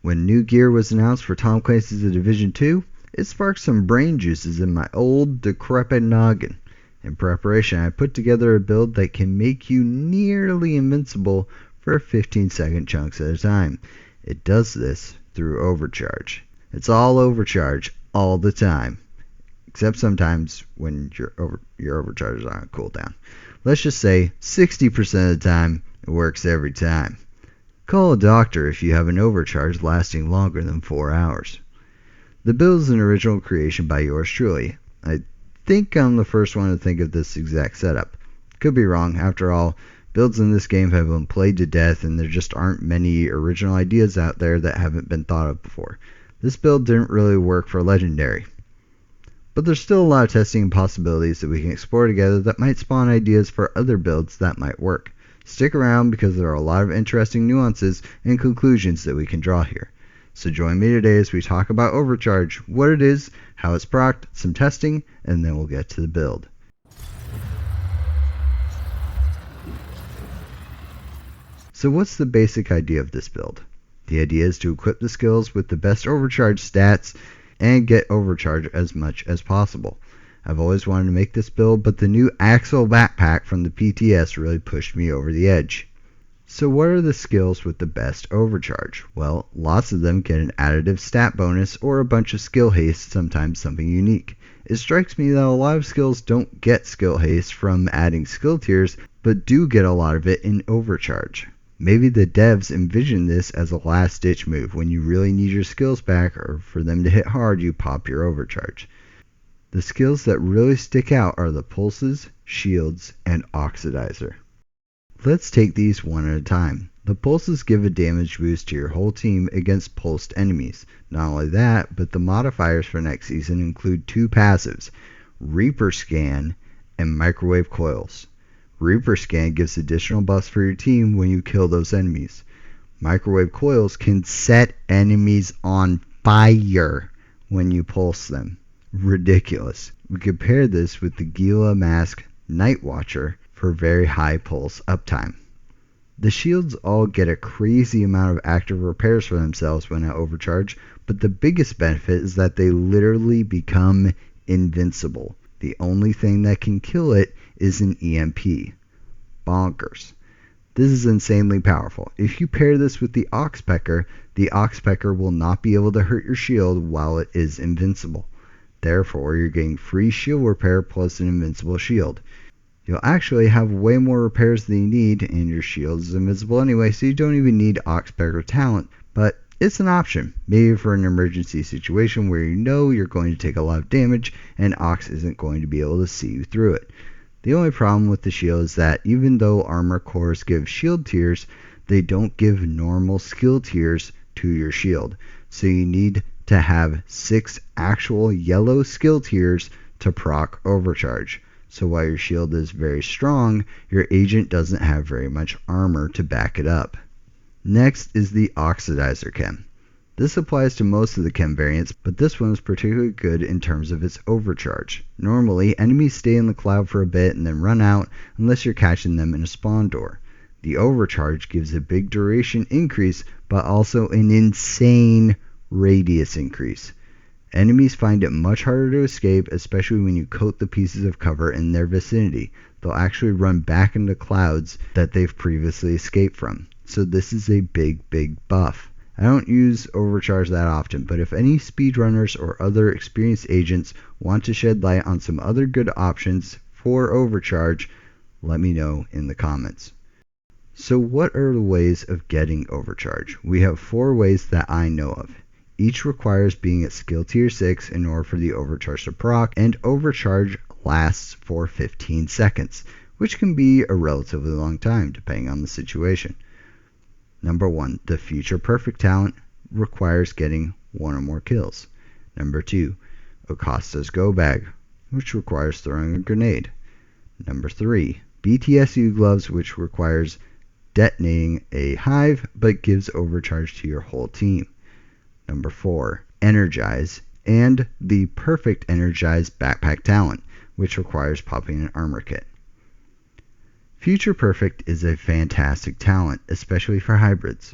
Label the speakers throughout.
Speaker 1: When new gear was announced for Tom Clancy's The Division 2, it sparked some brain juices in my old decrepit noggin. In preparation, I put together a build that can make you nearly invincible for 15-second chunks at a time. It does this through Overcharge. It's all Overcharge all the time, except sometimes when your Overcharge is on a cooldown. Let's just say 60% of the time, it works every time. Call a doctor if you have an overcharge lasting longer than 4 hours. The build is an original creation by yours truly. I think I'm the first one to think of this exact setup. Could be wrong. After all, builds in this game have been played to death and there just aren't many original ideas out there that haven't been thought of before. This build didn't really work for Legendary. But there's still a lot of testing and possibilities that we can explore together that might spawn ideas for other builds that might work. Stick around because there are a lot of interesting nuances and conclusions that we can draw here. So join me today as we talk about Overcharge, what it is, how it's procced, some testing, and then we'll get to the build. So what's the basic idea of this build? The idea is to equip the skills with the best Overcharge stats and get Overcharge as much as possible. I've always wanted to make this build, but the new Axle backpack from the PTS really pushed me over the edge. So what are the skills with the best Overcharge? Well, lots of them get an additive stat bonus or a bunch of skill haste, sometimes something unique. It strikes me that a lot of skills don't get skill haste from adding skill tiers, but do get a lot of it in Overcharge. Maybe the devs envision this as a last ditch move. When you really need your skills back or for them to hit hard, you pop your Overcharge. The skills that really stick out are the pulses, shields, and oxidizer. Let's take these one at a time. The pulses give a damage boost to your whole team against pulsed enemies. Not only that, but the modifiers for next season include 2 passives, Reaper Scan and Microwave Coils. Reaper Scan gives additional buffs for your team when you kill those enemies. Microwave Coils can set enemies on fire when you pulse them. Ridiculous. We compare this with the Gila Mask Night Watcher for very high pulse uptime. The shields all get a crazy amount of active repairs for themselves when at Overcharge, but the biggest benefit is that they literally become invincible. The only thing that can kill it is an EMP. Bonkers. This is insanely powerful. If you pair this with the Oxpecker will not be able to hurt your shield while it is invincible. Therefore, you're getting free shield repair plus an invincible shield. You'll actually have way more repairs than you need, and your shield is invincible anyway, so you don't even need Oxpecker talent, but it's an option, maybe for an emergency situation where you know you're going to take a lot of damage and Ox isn't going to be able to see you through it. The only problem with the shield is that even though armor cores give shield tiers, they don't give normal skill tiers to your shield, so you need to have 6 actual yellow skill tiers to proc Overcharge. So while your shield is very strong, your agent doesn't have very much armor to back it up. Next is the Oxidizer Chem. This applies to most of the chem variants, but this one is particularly good in terms of its Overcharge. Normally, enemies stay in the cloud for a bit and then run out unless you're catching them in a spawn door. The Overcharge gives a big duration increase, but also an insane radius increase. Enemies find it much harder to escape, especially when you coat the pieces of cover in their vicinity. They'll actually run back into clouds that they've previously escaped from. So this is a big buff. I don't use Overcharge that often, but if any speedrunners or other experienced agents want to shed light on some other good options for Overcharge, let me know in the comments. So what are the ways of getting Overcharge? We have 4 ways that I know of. Each requires being at skill tier 6 in order for the Overcharge to proc, and Overcharge lasts for 15 seconds, which can be a relatively long time depending on the situation. Number 1, the Future Perfect talent requires getting 1 or more kills. Number 2, Acosta's Go Bag, which requires throwing a grenade. Number 3, BTSU Gloves, which requires detonating a hive but gives Overcharge to your whole team. Number 4, Energize, and the Perfect Energize Backpack talent, which requires popping an armor kit. Future Perfect is a fantastic talent, especially for hybrids.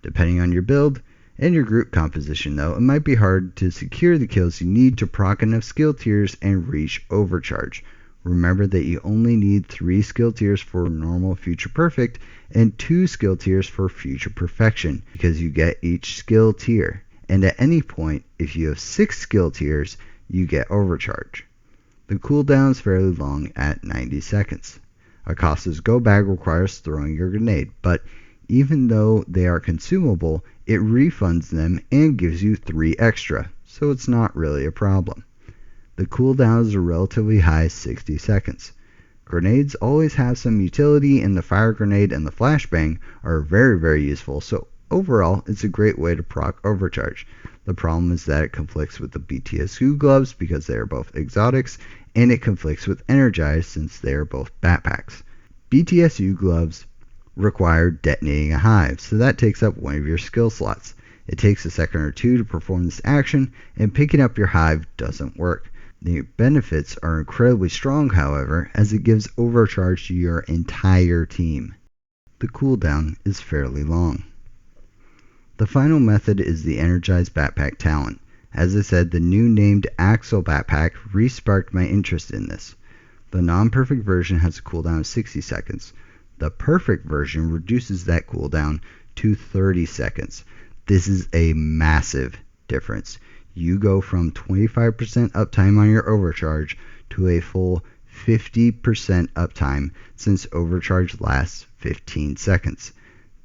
Speaker 1: Depending on your build, In your group composition though, it might be hard to secure the kills you need to proc enough skill tiers and reach overcharge. Remember that you only need 3 skill tiers for normal future perfect and 2 skill tiers for future perfection because you get each skill tier. And at any point, if you have 6 skill tiers, you get overcharge. The cooldown is fairly long at 90 seconds. Acosta's go bag requires throwing your grenade, but even though they are consumable, it refunds them and gives you 3 extra, so it's not really a problem. The cooldown is a relatively high 60 seconds. Grenades always have some utility, and the fire grenade and the flashbang are very useful, so overall it's a great way to proc overcharge. The problem is that it conflicts with the BTSU gloves because they are both exotics, and it conflicts with Energize since they are both backpacks. BTSU gloves require detonating a hive, so that takes up one of your skill slots. It takes a second or two to perform this action, and picking up your hive doesn't work. The benefits are incredibly strong, however, as it gives overcharge to your entire team. The cooldown is fairly long. The final method is the Energized Backpack talent. As I said, the new named Axle Backpack re-sparked my interest in this. The non-perfect version has a cooldown of 60 seconds. The perfect version reduces that cooldown to 30 seconds. This is a massive difference. You go from 25% uptime on your overcharge to a full 50% uptime since overcharge lasts 15 seconds.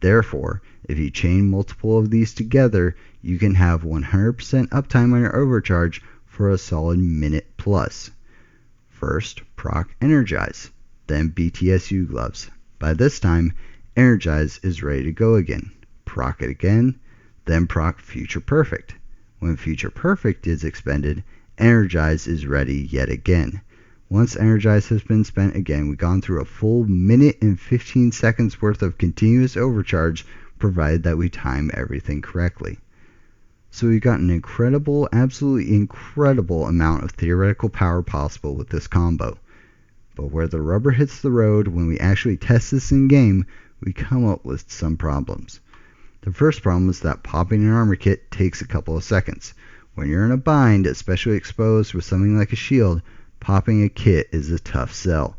Speaker 1: Therefore, if you chain multiple of these together, you can have 100% uptime on your overcharge for a solid minute plus. First, proc Energize, then BTSU gloves. By this time, Energize is ready to go again. Proc it again, then proc Future Perfect. When Future Perfect is expended, Energize is ready yet again. Once Energize has been spent again, we've gone through a full minute and 15 seconds worth of continuous overcharge, provided that we time everything correctly. So we've got an incredible, absolutely incredible amount of theoretical power possible with this combo. But where the rubber hits the road, when we actually test this in game, we come up with some problems. The first problem is that popping an armor kit takes a couple of seconds. When you're in a bind, especially exposed with something like a shield, popping a kit is a tough sell.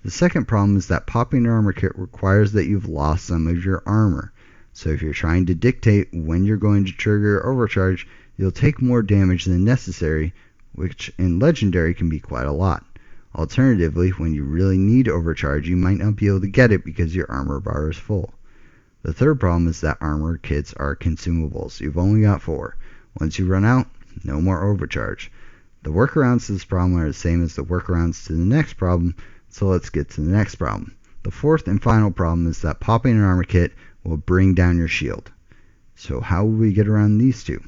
Speaker 1: The second problem is that popping an armor kit requires that you've lost some of your armor. So if you're trying to dictate when you're going to trigger your overcharge, you'll take more damage than necessary, which in Legendary can be quite a lot. Alternatively, when you really need overcharge, you might not be able to get it because your armor bar is full. The third problem is that armor kits are consumables. You've only got 4. Once you run out, no more overcharge. The workarounds to this problem are the same as the workarounds to the next problem, so let's get to the next problem. The fourth and final problem is that popping an armor kit will bring down your shield. So how will we get around these two?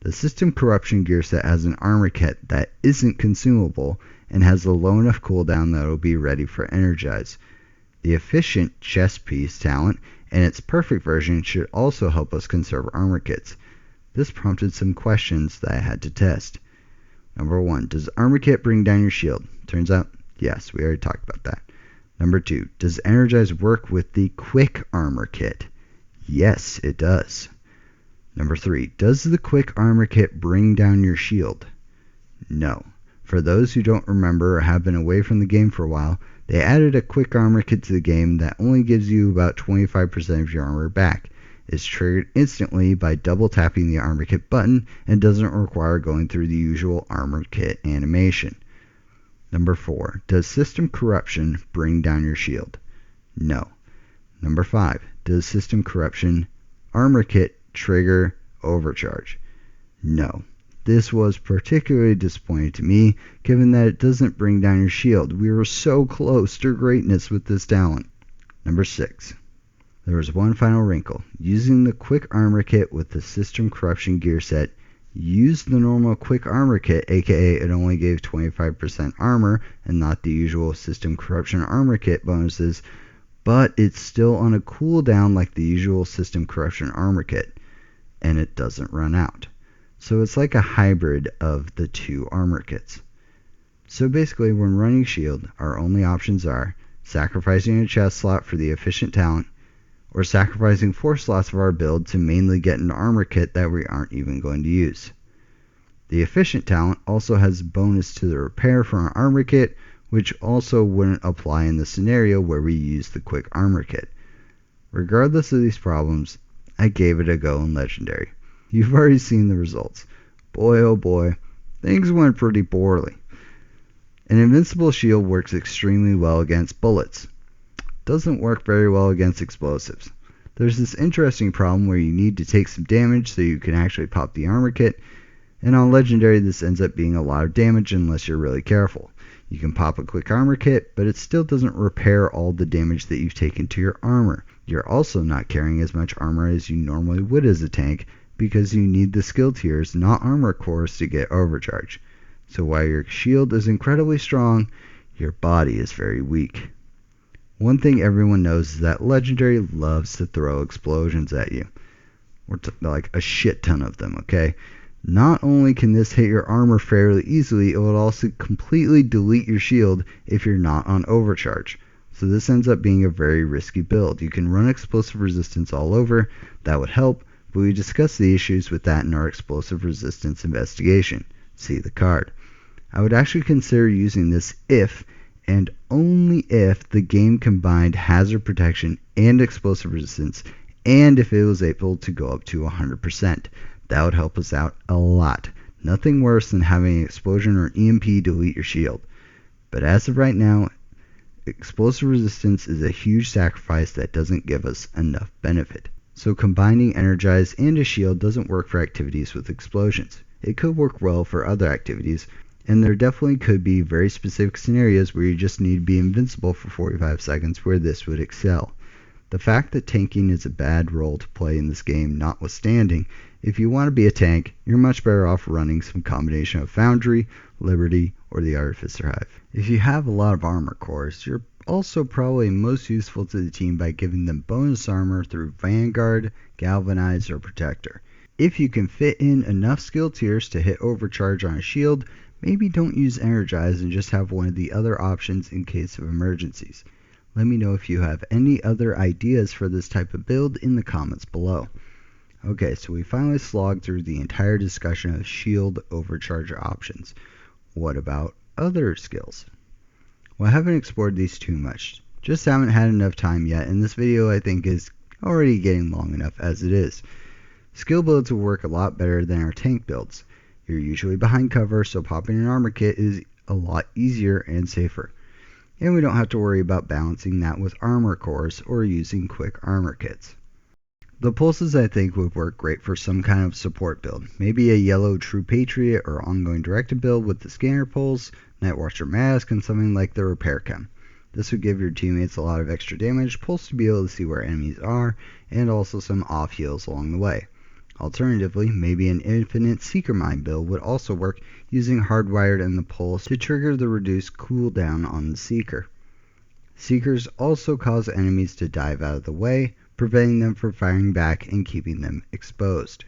Speaker 1: The System Corruption gear set has an armor kit that isn't consumable and has a low enough cooldown that it will be ready for Energize. The Efficient Chest Piece talent and its perfect version should also help us conserve armor kits. This prompted some questions that I had to test. Number 1, does armor kit bring down your shield? Turns out, yes, we already talked about that. Number 2, does Energize work with the Quick Armor Kit? Yes, it does. Number 3, does the Quick Armor Kit bring down your shield? No. For those who don't remember or have been away from the game for a while, they added a Quick Armor Kit to the game that only gives you about 25% of your armor back. It's triggered instantly by double tapping the Armor Kit button and doesn't require going through the usual Armor Kit animation. Number 4, does System Corruption bring down your shield? No. Number 5, does System Corruption Armor Kit trigger Overcharge? No. This was particularly disappointing to me, given that it doesn't bring down your shield. We were so close to greatness with this talent. Number 6. There was one final wrinkle. Using the Quick Armor Kit with the System Corruption gear set, used the normal Quick Armor Kit, aka it only gave 25% armor and not the usual System Corruption Armor Kit bonuses, but it's still on a cooldown like the usual System Corruption Armor Kit, and it doesn't run out. So it's like a hybrid of the two armor kits. So basically, when running shield, our only options are sacrificing a chest slot for the efficient talent, or sacrificing 4 slots of our build to mainly get an armor kit that we aren't even going to use. The efficient talent also has a bonus to the repair for our armor kit, which also wouldn't apply in the scenario where we use the quick armor kit. Regardless of these problems, I gave it a go in Legendary. You've already seen the results. Boy oh boy, things went pretty poorly. An invincible shield works extremely well against bullets. Doesn't work very well against explosives. There's this interesting problem where you need to take some damage so you can actually pop the armor kit, and on Legendary this ends up being a lot of damage unless you're really careful. You can pop a quick armor kit, but it still doesn't repair all the damage that you've taken to your armor. You're also not carrying as much armor as you normally would as a tank, because you need the skill tiers, not armor cores, to get Overcharge. So while your shield is incredibly strong, your body is very weak. One thing everyone knows is that Legendary loves to throw explosions at you. Like a shit ton of them, okay? Not only can this hit your armor fairly easily, it will also completely delete your shield if you're not on Overcharge. So this ends up being a very risky build. You can run explosive resistance all over, that would help, but we discussed the issues with that in our explosive resistance investigation. See the card. I would actually consider using this if, and only if, the game combined hazard protection and explosive resistance, and if it was able to go up to 100%. That would help us out a lot. Nothing worse than having an explosion or an EMP delete your shield. But as of right now, explosive resistance is a huge sacrifice that doesn't give us enough benefit. So combining Energize and a shield doesn't work for activities with explosions. It could work well for other activities, and there definitely could be very specific scenarios where you just need to be invincible for 45 seconds where this would excel. The fact that tanking is a bad role to play in this game notwithstanding, if you want to be a tank, you're much better off running some combination of Foundry, Liberty, or the Artificer Hive. If you have a lot of armor cores, you're also probably most useful to the team by giving them bonus armor through Vanguard, Galvanize, or Protector. If you can fit in enough skill tiers to hit Overcharge on a shield, maybe don't use Energize and just have one of the other options in case of emergencies. Let me know if you have any other ideas for this type of build in the comments below. Okay, so we finally slogged through the entire discussion of shield overcharge options. What about other skills? Well, I haven't explored these too much. Just haven't had enough time yet, and this video I think is already getting long enough as it is. Skill builds will work a lot better than our tank builds. You're usually behind cover, so popping an armor kit is a lot easier and safer. And we don't have to worry about balancing that with armor cores or using quick armor kits. The pulses I think would work great for some kind of support build. Maybe a yellow True Patriot or ongoing directed build with the scanner pulse, Night Watcher mask, and something like the repair chem. This would give your teammates a lot of extra damage, pulse to be able to see where enemies are, and also some off heals along the way. Alternatively, maybe an infinite Seeker Mine build would also work, using Hardwired and the Pulse to trigger the reduced cooldown on the Seeker. Seekers also cause enemies to dive out of the way, preventing them from firing back and keeping them exposed.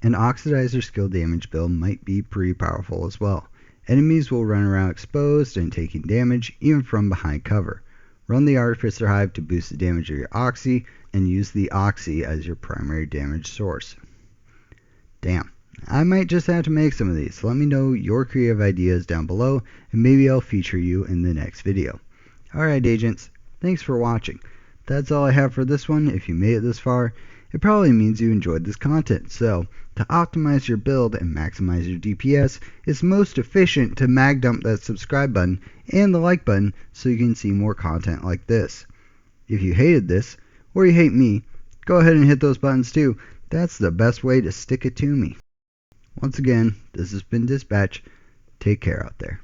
Speaker 1: An Oxidizer skill damage build might be pretty powerful as well. Enemies will run around exposed and taking damage even from behind cover. Run the Artificer Hive to boost the damage of your Oxy, and use the Oxy as your primary damage source. Damn, I might just have to make some of these. Let me know your creative ideas down below, and maybe I'll feature you in the next video. Alright agents, thanks for watching. That's all I have for this one. If you made it this far, it probably means you enjoyed this content. So, to optimize your build and maximize your DPS, it's most efficient to mag dump that subscribe button and the like button so you can see more content like this. If you hated this, or you hate me, go ahead and hit those buttons too. That's the best way to stick it to me. Once again, this has been Dispatch. Take care out there.